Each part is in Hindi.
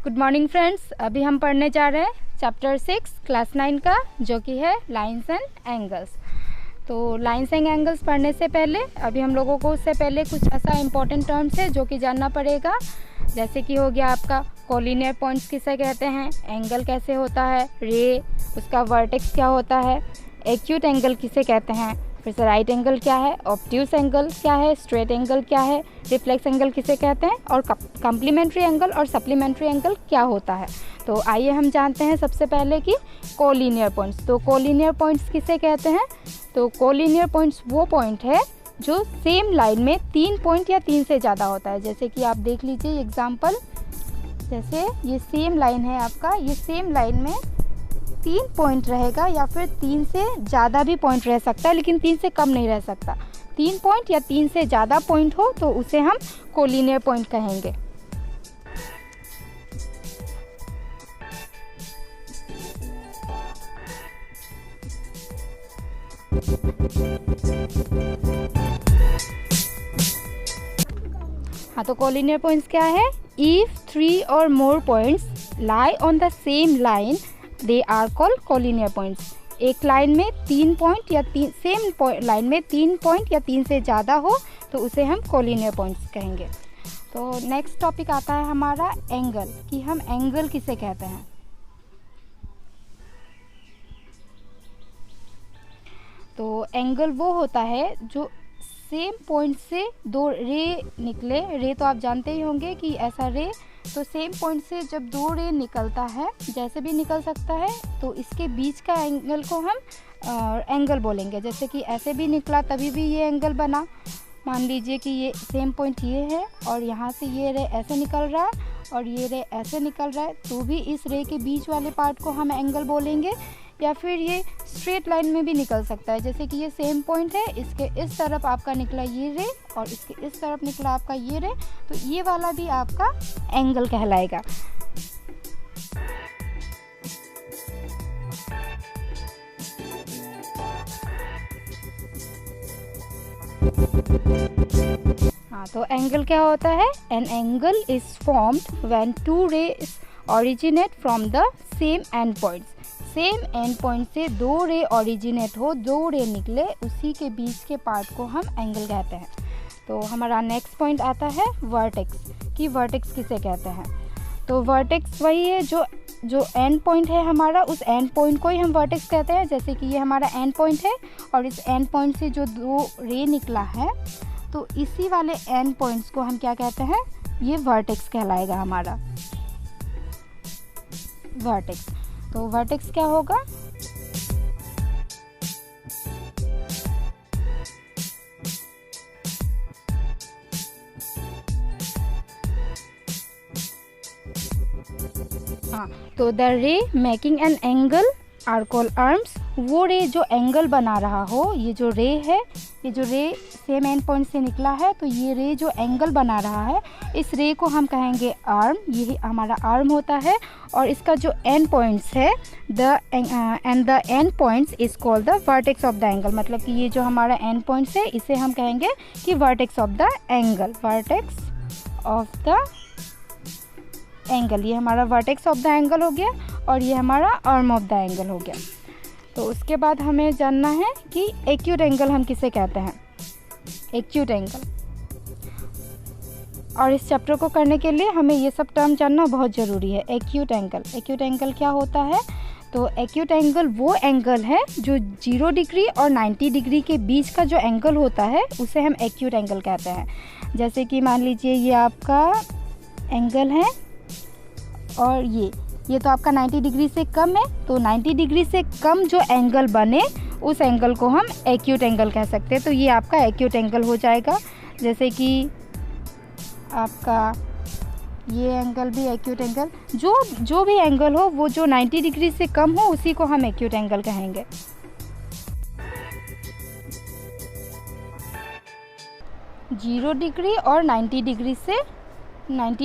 Good morning friends. अभी हम पढ़ने जा रहे हैं चैप्टर 6 क्लास 9 का, जो कि है लाइन्स एंड एंगल्स। तो लाइन्स एंड एंगल्स पढ़ने से पहले अभी हम लोगों को उससे पहले कुछ ऐसा इंपॉर्टेंट टर्म्स है जो कि जानना पड़ेगा। जैसे कि हो गया आपका कोलिनियर पॉइंट्स किसे कहते हैं, एंगल कैसे होता है, रे उसका वर्टेक्स क्या होता है, एक्यूट एंगल किसे कहते हैं, फिर से राइट एंगल क्या है, ऑब्ट्यूस एंगल क्या है, स्ट्रेट एंगल क्या है, रिफ्लेक्स एंगल किसे कहते हैं, और कम्प्लीमेंट्री एंगल और सप्लीमेंट्री एंगल क्या होता है। तो आइए हम जानते हैं सबसे पहले कि कोलिनियर पॉइंट्स। तो कोलिनियर पॉइंट्स किसे कहते हैं, तो कोलिनियर पॉइंट्स वो पॉइंट है जो सेम लाइन में 3 पॉइंट या 3 से ज़्यादा होता है। जैसे कि आप देख लीजिए एग्जाम्पल, जैसे ये सेम लाइन है आपका, ये सेम लाइन में 3 पॉइंट रहेगा या फिर 3 से ज़्यादा भी पॉइंट रह सकता है, लेकिन 3 से कम नहीं रह सकता। 3 पॉइंट या 3 से ज़्यादा पॉइंट हो तो उसे हम कोलिनियर पॉइंट कहेंगे। हाँ, तो कोलिनियर पॉइंट्स क्या है, इफ 3 और more points lie on the same line they are called collinear points. एक लाइन में 3 पॉइंट या सेम लाइन में 3 पॉइंट या 3 से ज़्यादा हो तो उसे हम कोलिनियर पॉइंट्स कहेंगे। तो नेक्स्ट टॉपिक आता है हमारा एंगल, कि हम एंगल किसे कहते हैं। तो एंगल वो होता है जो सेम पॉइंट से 2 रे निकले। रे तो आप जानते ही होंगे कि ऐसा रे, तो सेम पॉइंट से जब 2 रे निकलता है, जैसे भी निकल सकता है, तो इसके बीच का एंगल को हम एंगल बोलेंगे। जैसे कि ऐसे भी निकला तभी भी ये एंगल बना। मान लीजिए कि ये सेम पॉइंट ये है और यहाँ से ये रे ऐसे निकल रहा है और ये रे ऐसे निकल रहा है, तो भी इस रे के बीच वाले पार्ट को हम एंगल बोलेंगे। या फिर ये स्ट्रेट लाइन में भी निकल सकता है, जैसे कि ये सेम पॉइंट है, इसके इस तरफ आपका निकला ये रे और इसके इस तरफ निकला आपका ये रे, तो ये वाला भी आपका एंगल कहलाएगा। हाँ, तो एंगल क्या होता है, an angle is formed when 2 rays originate from the same end points. Same end point से 2 रे ओरिजिनेट हो, 2 रे निकले, उसी के बीच के पार्ट को हम एंगल कहते हैं। तो हमारा नेक्स्ट पॉइंट आता है वर्टेक्स, कि वर्टेक्स किसे कहते हैं। तो वर्टेक्स वही है जो एंड पॉइंट है हमारा, उस एंड पॉइंट को ही हम वर्टेक्स कहते हैं। जैसे कि ये हमारा एंड पॉइंट है और इस एंड पॉइंट से जो 2 रे निकला है, तो इसी वाले एंड पॉइंट्स को हम क्या कहते हैं, ये वर्टेक्स कहलाएगा हमारा वर्टेक्स। तो वर्टेक्स क्या होगा, हाँ, तो the ray making an angle are called arms. वो रे जो एंगल बना रहा हो, ये जो रे है, ये जो रे सेम एंड पॉइंट से निकला है, तो ये रे जो एंगल बना रहा है, इस रे को हम कहेंगे आर्म। यही हमारा आर्म होता है। और इसका जो एंड पॉइंट्स है, the end points is called the vertex of the angle. मतलब कि ये जो हमारा एंड पॉइंट्स है, इसे हम कहेंगे कि vertex of the angle, vertex of the angle. ये हमारा वर्टेक्स ऑफ द एंगल हो गया और ये हमारा आर्म ऑफ द एंगल हो गया। तो उसके बाद हमें जानना है कि एक्यूट एंगल हम किसे कहते हैं, एक्यूट एंगल। और इस चैप्टर को करने के लिए हमें ये सब टर्म जानना बहुत ज़रूरी है। एक्यूट एंगल, एक्यूट एंगल क्या होता है, तो एक्यूट एंगल वो एंगल है जो 0 डिग्री और 90 डिग्री के बीच का जो एंगल होता है, उसे हम एक्यूट एंगल कहते हैं। जैसे कि मान लीजिए ये आपका एंगल है और ये तो आपका 90 डिग्री से कम है, तो 90 डिग्री से कम जो एंगल बने उस एंगल को हम एक्यूट एंगल कह सकते हैं। तो ये आपका एक्यूट एंगल हो जाएगा। जैसे कि आपका ये एंगल भी एक्यूट एंगल, जो भी एंगल हो वो जो 90 डिग्री से कम हो उसी को हम एक्यूट एंगल कहेंगे। जीरो डिग्री और 90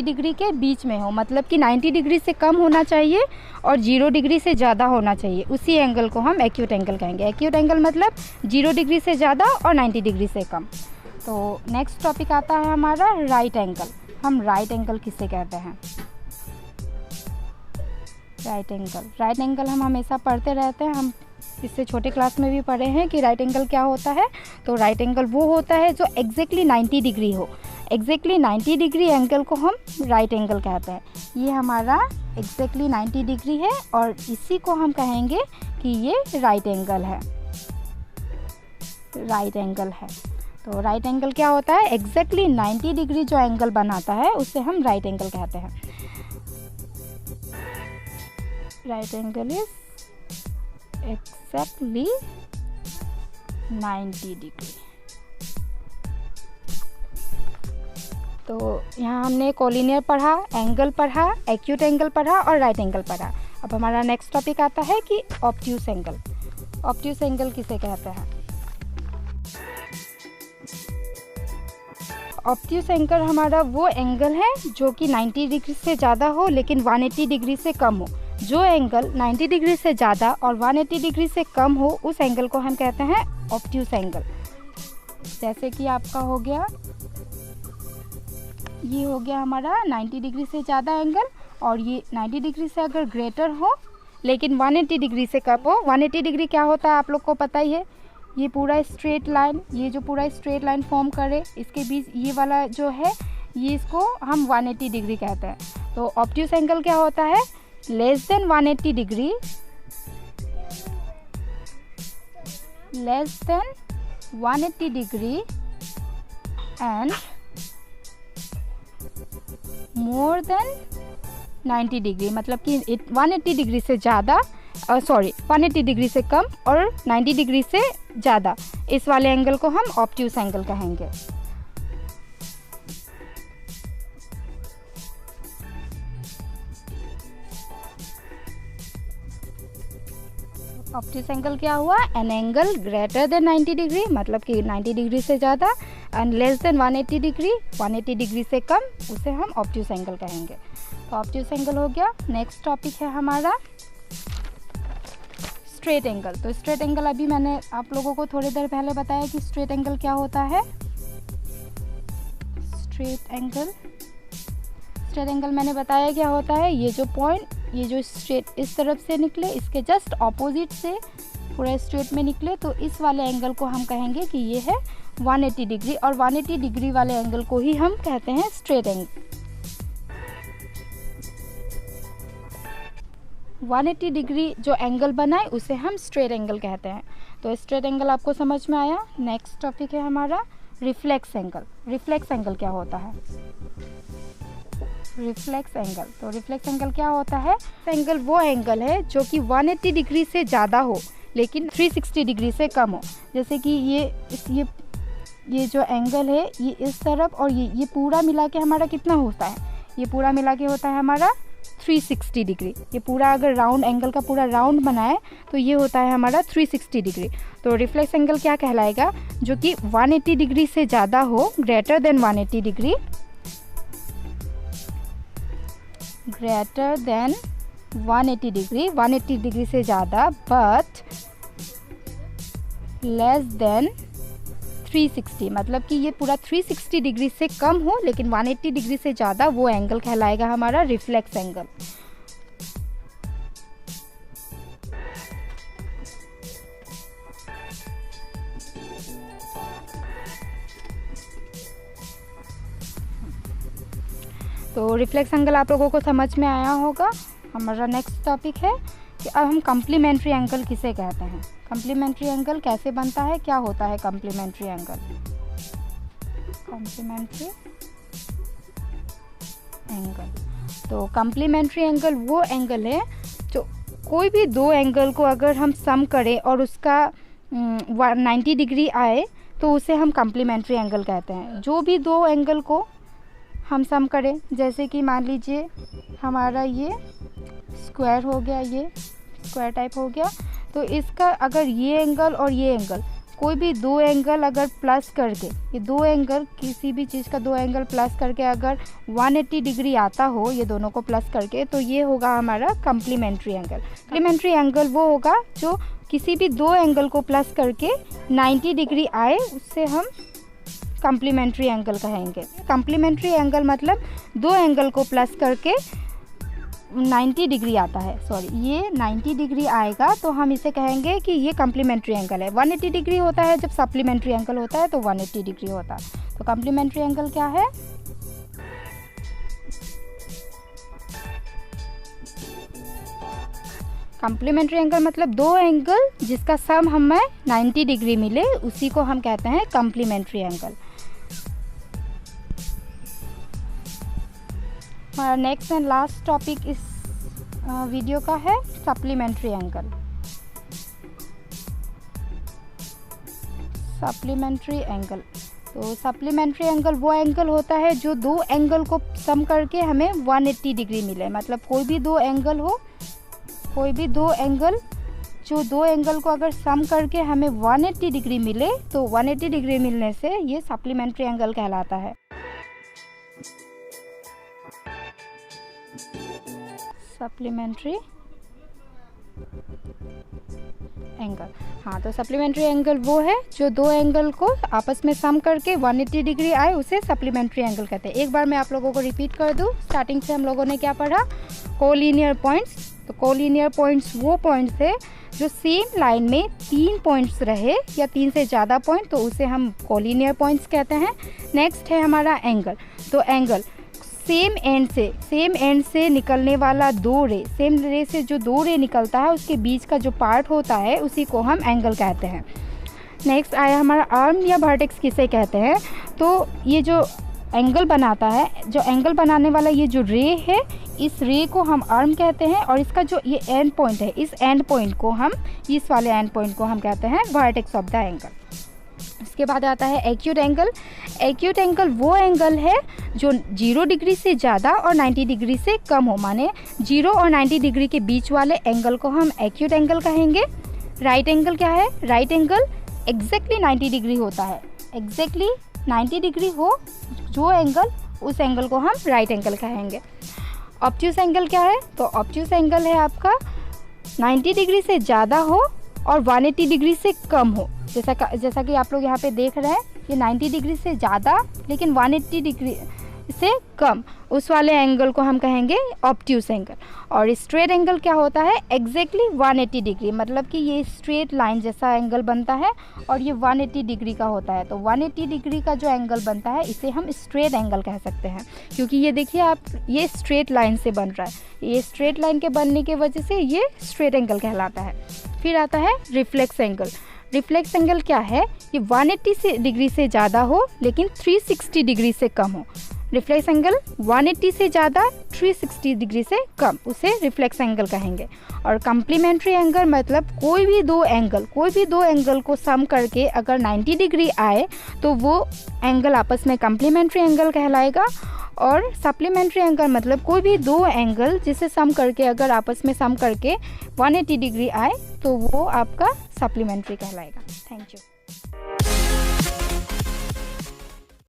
डिग्री के बीच में हो, मतलब कि 90 डिग्री से कम होना चाहिए और 0 डिग्री से ज़्यादा होना चाहिए, उसी एंगल को हम एक्यूट एंगल कहेंगे। एक्यूट एंगल मतलब 0 डिग्री से ज़्यादा और 90 डिग्री से कम। तो नेक्स्ट टॉपिक आता है हमारा राइट एंगल। हम राइट एंगल किसे कहते हैं? Right angle. राइट एंगल हम हमेशा पढ़ते रहते हैं, हम इससे छोटे क्लास में भी पढ़े हैं कि राइट एंगल क्या होता है। तो राइट एंगल वो होता है जो एग्जैक्टली 90 डिग्री हो। एग्जैक्टली 90 डिग्री एंगल को हम राइट एंगल कहते हैं। ये हमारा एग्जैक्टली 90 डिग्री है और इसी को हम कहेंगे कि ये राइट एंगल है। राइट एंगल है। तो राइट एंगल क्या होता है? एग्जैक्टली 90 डिग्री जो एंगल बनाता है उसे हम राइट एंगल कहते हैं। Right angle is exactly 90 degree. तो यहाँ हमने कोलिनियर पढ़ा, एंगल पढ़ा, एक्यूट एंगल पढ़ा और राइट एंगल पढ़ा। अब हमारा नेक्स्ट टॉपिक आता है कि ऑब्ट्यूस एंगल। ऑब्ट्यूस एंगल किसे कहते हैं? ऑब्ट्यूस एंगल हमारा वो एंगल है जो कि 90 डिग्री से ज़्यादा हो लेकिन 180 डिग्री से कम हो। जो एंगल 90 डिग्री से ज़्यादा और 180 डिग्री से कम हो उस एंगल को हम कहते हैं ऑब्ट्यूस एंगल। जैसे कि आपका हो गया, ये हो गया हमारा 90 डिग्री से ज़्यादा एंगल और ये 90 डिग्री से अगर ग्रेटर हो लेकिन 180 डिग्री से कम हो। 180 डिग्री क्या होता है आप लोग को पता ही है। ये पूरा स्ट्रेट लाइन, ये जो पूरा स्ट्रेट लाइन फॉर्म करे इसके बीच ये वाला जो है ये इसको हम 180 डिग्री कहते हैं। तो ऑब्ट्यूस एंगल क्या होता है? Less than 180 degree, less than 180 degree and more than 90 degree. मतलब कि 180 डिग्री से ज़्यादा 180 डिग्री से कम और 90 डिग्री से ज़्यादा, इस वाले एंगल को हम ऑब्ट्यूस एंगल कहेंगे। ऑब्ट्यूस एंगल क्या हुआ? An angle greater than 90 degree, मतलब कि 90 डिग्री से ज़्यादा, and less than 180 degree, 180 degree से कम, उसे हम ऑब्ट्यूस एंगल कहेंगे। तो ऑब्ट्यूस एंगल हो गया। नेक्स्ट टॉपिक है हमारा स्ट्रेट एंगल। तो स्ट्रेट एंगल अभी मैंने आप लोगों को थोड़ी देर पहले बताया कि स्ट्रेट एंगल क्या होता है। स्ट्रेट एंगल मैंने बताया क्या होता है। ये जो पॉइंट, ये जो स्ट्रेट इस तरफ से निकले, इसके जस्ट ऑपोजिट से पूरा स्ट्रेट में निकले, तो इस वाले एंगल को हम कहेंगे कि ये है 180 डिग्री और 180 डिग्री वाले एंगल को ही हम कहते हैं स्ट्रेट एंगल। 180 डिग्री जो एंगल बनाए उसे हम स्ट्रेट एंगल कहते हैं। तो स्ट्रेट एंगल आपको समझ में आया। नेक्स्ट टॉपिक है हमारा रिफ्लेक्स एंगल। रिफ्लेक्स एंगल क्या होता है? रिफ्लेक्स एंगल, तो रिफ्लेक्स एंगल क्या होता है? एंगल वो एंगल है जो कि 180 डिग्री से ज़्यादा हो लेकिन 360 डिग्री से कम हो। जैसे कि ये जो एंगल है ये इस तरफ और ये पूरा मिला के हमारा कितना होता है? ये पूरा मिला के होता है हमारा 360 डिग्री। ये पूरा अगर राउंड एंगल का पूरा राउंड बनाए तो ये होता है हमारा 360 डिग्री। तो रिफ्लेक्स एंगल क्या कहलाएगा? जो कि 180 डिग्री से ज़्यादा हो, greater than 180 degree, greater than 180 degree, 180 degree से ज़्यादा, बट लेस देन 360, मतलब कि ये पूरा 360 डिग्री से कम हो लेकिन 180 डिग्री से ज़्यादा, वो एंगल कहलाएगा हमारा रिफ्लेक्स एंगल। तो रिफ्लेक्स एंगल आप लोगों को समझ में आया होगा। हमारा नेक्स्ट टॉपिक है कि अब हम कम्प्लीमेंट्री एंगल किसे कहते हैं। कम्प्लीमेंट्री एंगल कैसे बनता है, क्या होता है कम्प्लीमेंट्री एंगल? कम्प्लीमेंट्री एंगल, तो कम्प्लीमेंट्री एंगल वो एंगल है जो कोई भी दो एंगल को अगर हम सम करें और उसका 90 डिग्री आए तो उसे हम कम्प्लीमेंट्री एंगल कहते हैं। जो भी दो एंगल को हम सम करें, जैसे कि मान लीजिए हमारा ये स्क्वायर हो गया, ये स्क्वायर टाइप हो गया, तो इसका अगर ये एंगल और ये एंगल, कोई भी दो एंगल अगर प्लस करके, ये दो एंगल किसी भी चीज़ का दो एंगल प्लस करके अगर 180 डिग्री आता हो, ये दोनों को प्लस करके, तो ये होगा हमारा कम्प्लीमेंट्री एंगल। कम्प्लीमेंट्री एंगल वो होगा जो किसी भी दो एंगल को प्लस करके 90 डिग्री आए, उससे हम कम्प्लीमेंट्री एंगल कहेंगे। कम्प्लीमेंट्री एंगल मतलब दो एंगल को प्लस करके 90 डिग्री आता है, सॉरी ये 90 डिग्री आएगा तो हम इसे कहेंगे कि ये कम्प्लीमेंट्री एंगल है। 180 डिग्री होता है जब सप्लीमेंट्री एंगल होता है तो 180 डिग्री होता है। तो कम्प्लीमेंट्री एंगल क्या है? कम्प्लीमेंट्री एंगल मतलब दो एंगल जिसका सम हमें 90 डिग्री मिले, उसी को हम कहते हैं कम्प्लीमेंट्री एंगल। हमारा नेक्स्ट एंड लास्ट टॉपिक इस वीडियो का है सप्लीमेंट्री एंगल। सप्लीमेंट्री एंगल, तो सप्लीमेंट्री एंगल वो एंगल होता है जो दो एंगल को सम करके हमें 180 डिग्री मिले। मतलब कोई भी दो एंगल हो, कोई भी दो एंगल, जो दो एंगल को अगर सम करके हमें 180 डिग्री मिले तो 180 डिग्री मिलने से ये सप्लीमेंट्री एंगल कहलाता है। सप्लीमेंट्री एंगल, हाँ, तो सप्लीमेंट्री एंगल वो है जो दो एंगल को आपस में सम करके 180 डिग्री आए, उसे सप्लीमेंट्री एंगल कहते हैं। एक बार मैं आप लोगों को रिपीट कर दूँ, स्टार्टिंग से हम लोगों ने क्या पढ़ा? Collinear points. तो कोलिनियर पॉइंट्स वो पॉइंट्स है जो सेम लाइन में 3 पॉइंट्स रहे या 3 से ज़्यादा पॉइंट, तो उसे हम कोलिनियर पॉइंट्स कहते हैं। नेक्स्ट है हमारा एंगल। तो एंगल सेम एंड से निकलने वाला दो रे, सेम रे से जो दो रे निकलता है उसके बीच का जो पार्ट होता है उसी को हम एंगल कहते हैं। नेक्स्ट आया हमारा आर्म या वर्टेक्स किसे कहते हैं? तो ये जो एंगल बनाता है, जो एंगल बनाने वाला ये जो रे है, इस रे को हम आर्म कहते हैं, और इसका जो ये एंड पॉइंट है, इस एंड पॉइंट को हम, इस वाले एंड पॉइंट को हम कहते हैं वर्टेक्स ऑफ द एंगल। इसके बाद आता है एक्यूट एंगल। एक्यूट एंगल वो एंगल है जो 0 डिग्री से ज़्यादा और 90 डिग्री से कम हो, माने 0 और 90 डिग्री के बीच वाले एंगल को हम एक्यूट एंगल कहेंगे। राइट एंगल क्या है? राइट एंगल एग्जैक्टली 90 डिग्री होता है। एग्जैक्टली 90 डिग्री हो जो एंगल, उस एंगल को हम राइट एंगल कहेंगे। ऑब्ट्यूस एंगल क्या है? तो ऑब्ट्यूस एंगल है आपका 90 डिग्री से ज़्यादा हो और 180 डिग्री से कम हो। जैसा कि आप लोग यहाँ पे देख रहे हैं, ये 90 डिग्री से ज़्यादा लेकिन 180 डिग्री से कम, उस वाले एंगल को हम कहेंगे ऑब्ट्यूस एंगल। और स्ट्रेट एंगल क्या होता है? एग्जैक्टली 180 डिग्री, मतलब कि ये स्ट्रेट लाइन जैसा एंगल बनता है और ये 180 डिग्री का होता है। तो 180 डिग्री का जो एंगल बनता है इसे हम स्ट्रेट एंगल कह सकते हैं, क्योंकि ये देखिए आप, ये स्ट्रेट लाइन से बन रहा है। ये स्ट्रेट लाइन के बनने की वजह से ये स्ट्रेट एंगल कहलाता है। फिर आता है रिफ्लेक्स एंगल। रिफ्लेक्स एंगल क्या है? ये 180 डिग्री से ज़्यादा हो लेकिन 360 डिग्री से कम हो। रिफ्लेक्स एंगल 180 से ज़्यादा, 360 डिग्री से कम, उसे रिफ्लेक्स एंगल कहेंगे। और कम्प्लीमेंट्री एंगल मतलब कोई भी दो एंगल को सम करके अगर 90 डिग्री आए तो वो एंगल आपस में कम्प्लीमेंट्री एंगल कहलाएगा। और सप्लीमेंट्री एंगल मतलब कोई भी दो एंगल जिसे सम करके, अगर आपस में सम करके 180 डिग्री आए तो वो आपका सप्लीमेंट्री कहलाएगा। Thank you.